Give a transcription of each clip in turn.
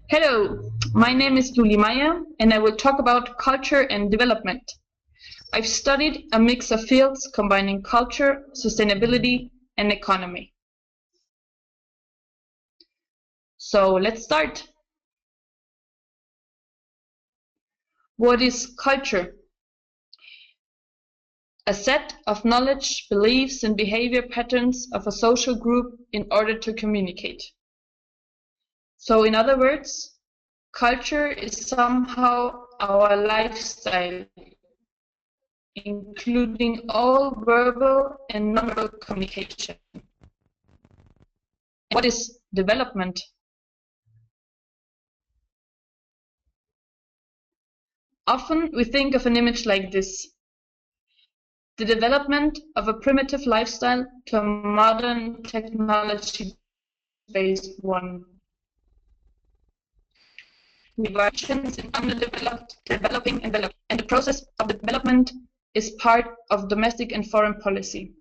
Hello, my name is Juli Maier, and I will talk about culture and development. I've studied a mix of fields combining culture, sustainability, and economy. So let's start. What is culture? A set of knowledge, beliefs, and behavior patterns of a social group in order to communicate. So in other words, culture is somehow our lifestyle, including all verbal and nonverbal communication. And what is development? Often we think of an image like this: the development of a primitive lifestyle to a modern technology-based one. Divergence in underdeveloped, developing, and the process of development is part of domestic and foreign policy.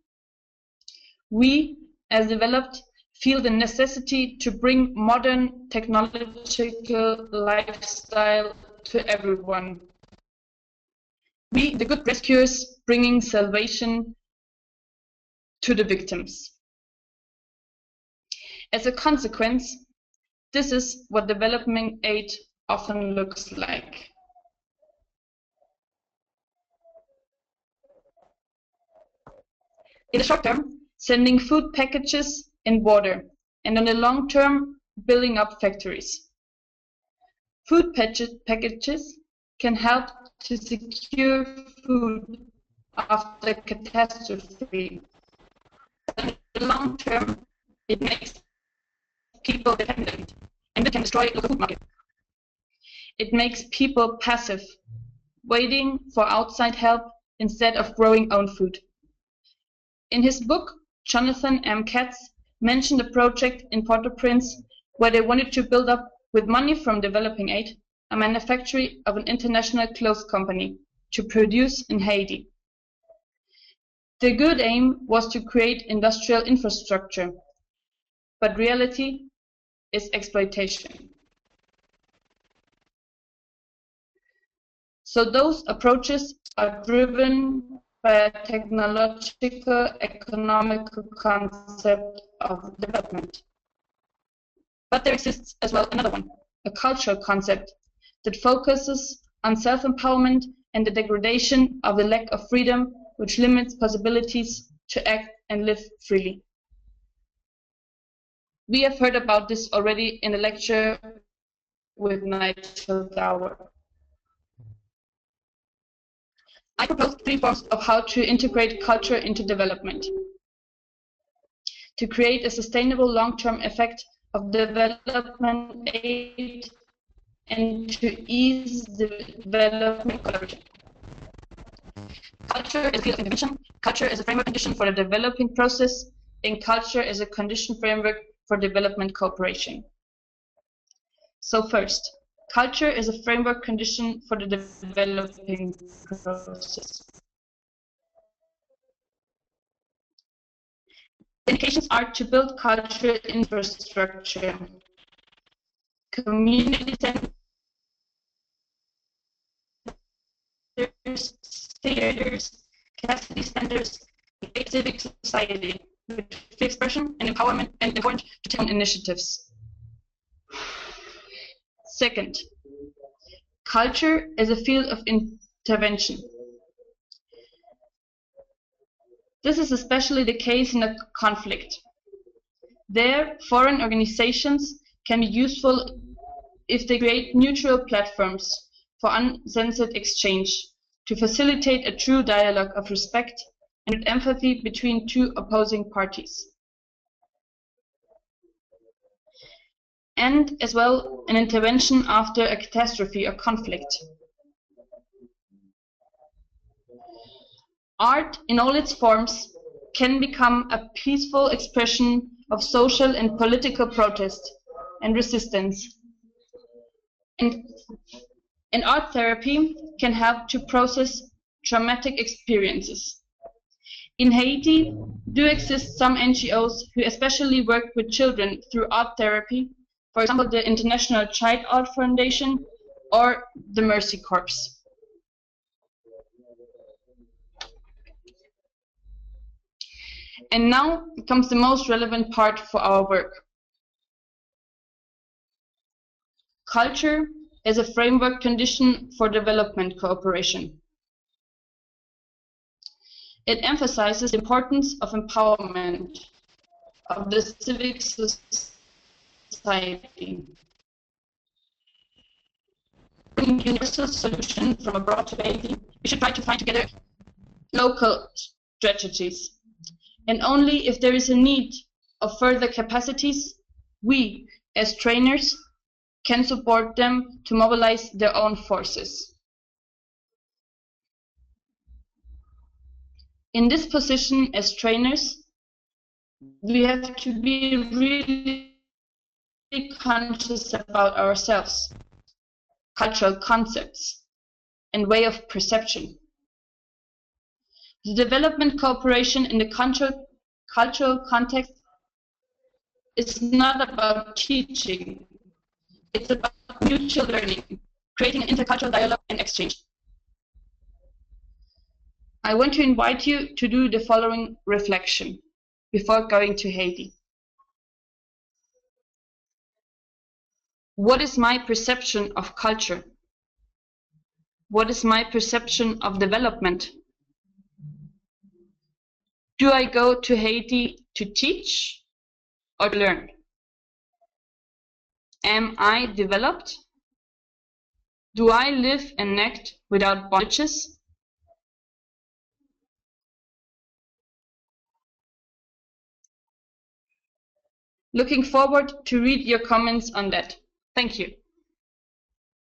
We, as developed, feel the necessity to bring modern technological lifestyle to everyone. We, the good rescuers, bringing salvation to the victims. As a consequence, this is what development aid often looks like. In the short term, sending food packages and water, and on the long term, building up factories. Food packages can help to secure food after catastrophe. In the long term, it makes people dependent, and it can destroy local food market. It makes people passive, waiting for outside help instead of growing own food. In his book, Jonathan M. Katz mentioned a project in Port-au-Prince where they wanted to build up, with money from developing aid, a manufactory of an international clothes company to produce in Haiti. The good aim was to create industrial infrastructure, but reality is exploitation. So those approaches are driven by a technological, economical concept of development. But there exists as well another one, a cultural concept that focuses on self-empowerment and the degradation of the lack of freedom, which limits possibilities to act and live freely. We have heard about this already in a lecture with Nigel Gower. I propose 3 forms of how to integrate culture into development. To create a sustainable long-term effect of development aid and to ease development collaboration. Culture is a field of intervention, culture is a framework condition for the developing process, and culture is a condition framework for development cooperation. So first, culture is a framework condition for the developing process. Indications are to build cultural infrastructure, community centers, theaters, capacity centers, a civic society, with free expression and empowerment and important to take on initiatives. Second, culture is a field of intervention. This is especially the case in a conflict. There, foreign organizations can be useful if they create neutral platforms for uncensored exchange to facilitate a true dialogue of respect and empathy between 2 opposing parties. And as well, an intervention after a catastrophe or conflict. Art, in all its forms, can become a peaceful expression of social and political protest and resistance. And art therapy can help to process traumatic experiences. In Haiti, do exist some NGOs who especially work with children through art therapy For example, the International Child Art Foundation or the Mercy Corps. And now comes the most relevant part for our work. Culture is a framework condition for development cooperation. It emphasizes the importance of empowerment of the civic society. Bringing universal solution from abroad to Haiti, we should try to find together local strategies. And only if there is a need of further capacities, we, as trainers, can support them to mobilize their own forces. In this position as trainers, we have to be really conscious about ourselves, cultural concepts, and way of perception. The development cooperation in the cultural context is not about teaching. It's about mutual learning, creating an intercultural dialogue and exchange. I want to invite you to do the following reflection before going to Haiti. What is my perception of culture? What is my perception of development? Do I go to Haiti to teach or to learn? Am I developed? Do I live and act without bondages? Looking forward to read your comments on that. Thank you.